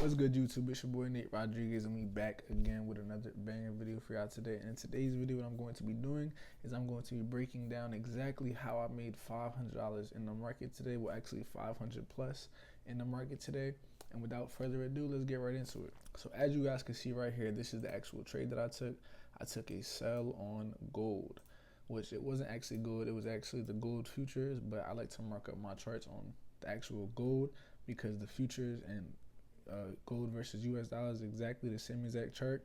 What's good, YouTube? It's your boy Nate Rodriguez, and we back again with another banger video for y'all today. And in today's video, what I'm going to be doing is I'm going to be breaking down exactly how I made $500 in the market today. Well, actually 500 plus in the market today. And without further ado, let's get right into it. So as you guys can see right here, this is the actual trade that I took. I took a sell on gold, which it wasn't actually gold. It was actually the gold futures, but I like to mark up my charts on the actual gold because the futures and gold versus US dollars is exactly the same exact chart.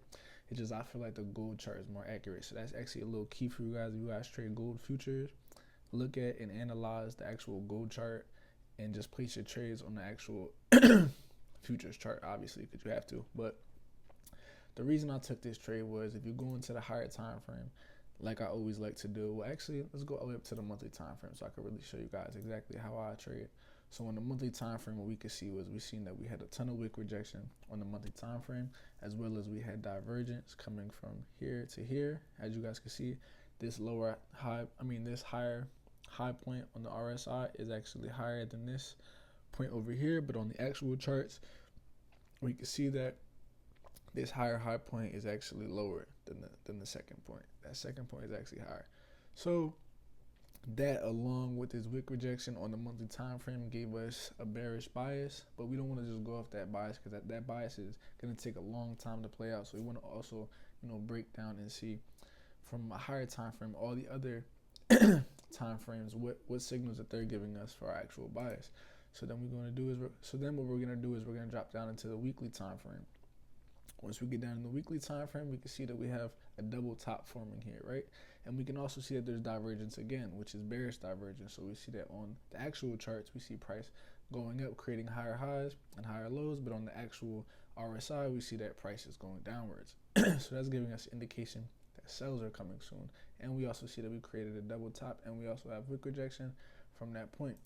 It's just I feel like the gold chart is more accurate. So that's actually a little key for you guys. If you guys trade gold futures, look at and analyze the actual gold chart and just place your trades on the actual futures chart, obviously, because you have to. But the reason I took this trade was if you go into the higher time frame, like I always like to do. Well, actually, let's go all the way up to the monthly time frame so I can really show you guys exactly how I trade. So on the monthly time frame, what we could see was we seen that we had a ton of wick rejection on the monthly time frame, as well as we had divergence coming from here to here. As you guys can see, this higher high point on the RSI is actually higher than this point over here, but on the actual charts, we can see that this higher high point is actually lower than the second point. That second point is actually higher. So that, along with this wick rejection on the monthly time frame, gave us a bearish bias, but we don't want to just go off that bias because that bias is going to take a long time to play out. So we want to also, break down and see from a higher time frame all the other time frames what signals that they're giving us for our actual bias. So then what we're going to do is we're going to drop down into the weekly time frame. Once we get down in the weekly time frame, we can see that we have a double top forming here, right? And we can also see that there's divergence again, which is bearish divergence. So we see that on the actual charts, we see price going up, creating higher highs and higher lows. But on the actual RSI, we see that price is going downwards. So that's giving us indication that sells are coming soon. And we also see that we created a double top, and we also have wick rejection from that point.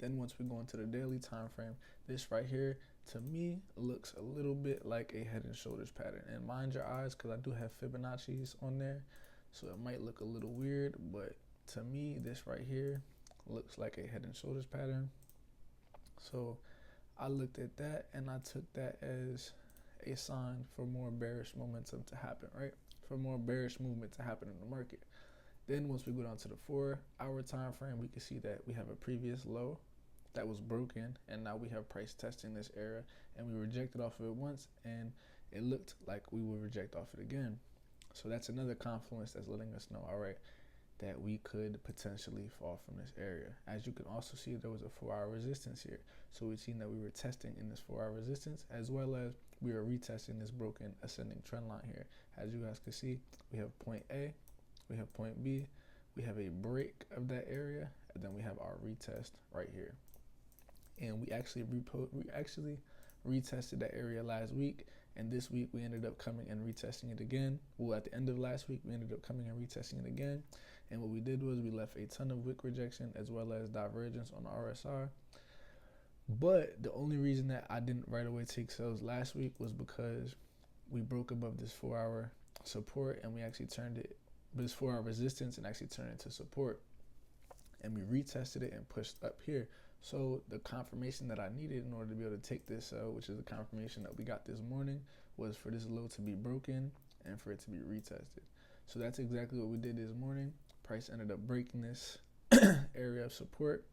Then once we go into the daily time frame, this right here, to me, looks a little bit like a head and shoulders pattern. And mind your eyes, because I do have Fibonacci's on there, so it might look a little weird, but to me, this right here looks like a head and shoulders pattern. So I looked at that and I took that as a sign for more bearish momentum to happen, right? For more bearish movement to happen in the market. Then once we go down to the 4-hour time frame, we can see that we have a previous low that was broken, and now we have price testing this area, and we rejected off of it once, and it looked like we would reject off it again. So that's another confluence that's letting us know, all right, that we could potentially fall from this area. As you can also see, there was a 4-hour resistance here. So we've seen that we were testing in this 4-hour resistance, as well as we were retesting this broken ascending trend line here. As you guys can see, we have point A, we have point B, we have a break of that area, and then we have our retest right here. And we actually retested that area last week, and this week we ended up coming and retesting it again. Well, at the end of last week, we ended up coming and retesting it again, and what we did was we left a ton of wick rejection as well as divergence on the RSI. But the only reason that I didn't right away take sales last week was because we broke above this 4-hour support, and we actually turned it, this 4-hour resistance, and actually turned it to support, and we retested it and pushed up here. So the confirmation that I needed in order to be able to take this, which is the confirmation that we got this morning, was for this low to be broken and for it to be retested. So that's exactly what we did this morning. Price ended up breaking this area of support,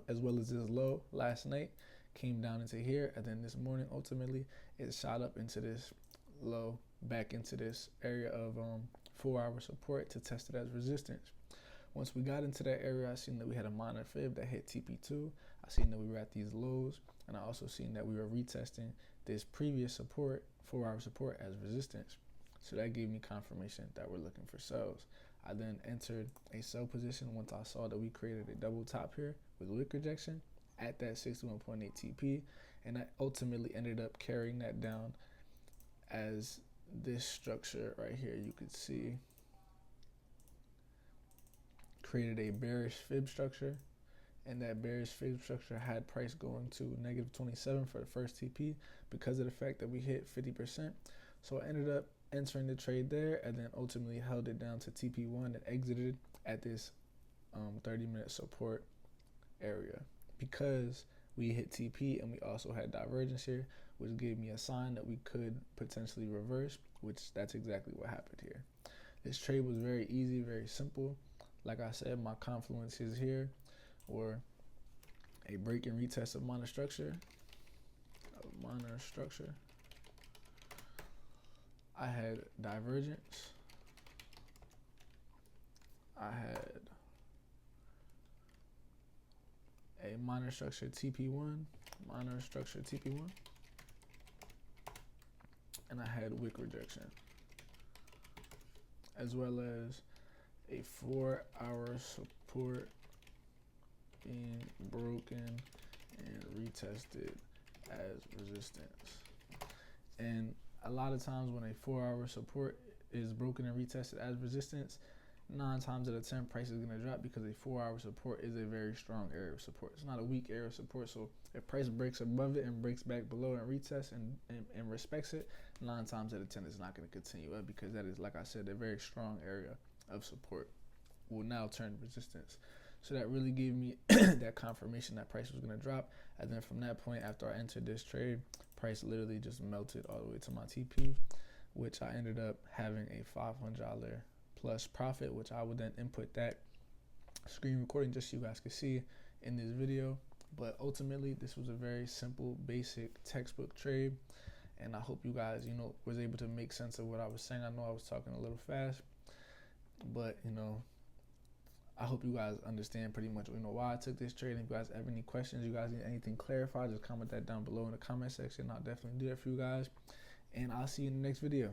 as well as this low last night, came down into here, and then this morning, ultimately, it shot up into this low, back into this area of 4-hour support to test it as resistance. Once we got into that area, I seen that we had a minor fib that hit TP2. I seen that we were at these lows, and I also seen that we were retesting this previous support, 4-hour support, as resistance. So that gave me confirmation that we're looking for sells. I then entered a sell position once I saw that we created a double top here with wick rejection at that 61.8 TP, and I ultimately ended up carrying that down as this structure right here. You could see created a bearish fib structure, and that bearish fib structure had price going to negative 27 for the first TP because of the fact that we hit 50%. So I ended up entering the trade there, and then ultimately held it down to TP1 and exited at this 30-minute support area because we hit TP, and we also had divergence here, which gave me a sign that we could potentially reverse, which that's exactly what happened here. This trade was very easy, very simple. Like I said, my confluence is here, or a break and retest of minor structure. I had divergence. I had a minor structure TP1, and I had wick rejection, as well as a 4-hour support being broken and retested as resistance. And a lot of times when a 4-hour support is broken and retested as resistance, 9 times out of 10 price is going to drop, because a 4-hour support is a very strong area of support. It's not a weak area of support. So if price breaks above it and breaks back below and retests and respects it, 9 times out of 10 it's not going to continue up, because that is, like I said, a very strong area of support will now turn resistance. So that really gave me that confirmation that price was going to drop. And then from that point, after I entered this trade, price literally just melted all the way to my TP, which I ended up having a $500 plus profit, which I would then input that screen recording just so you guys could see in this video. But ultimately, this was a very simple, basic textbook trade, and I hope you guys, was able to make sense of what I was saying. I know I was talking a little fast, but I hope you guys understand pretty much why I took this trade. And if you guys have any questions, you guys need anything clarified, just comment that down below in the comment section. I'll definitely do that for you guys, and I'll see you in the next video.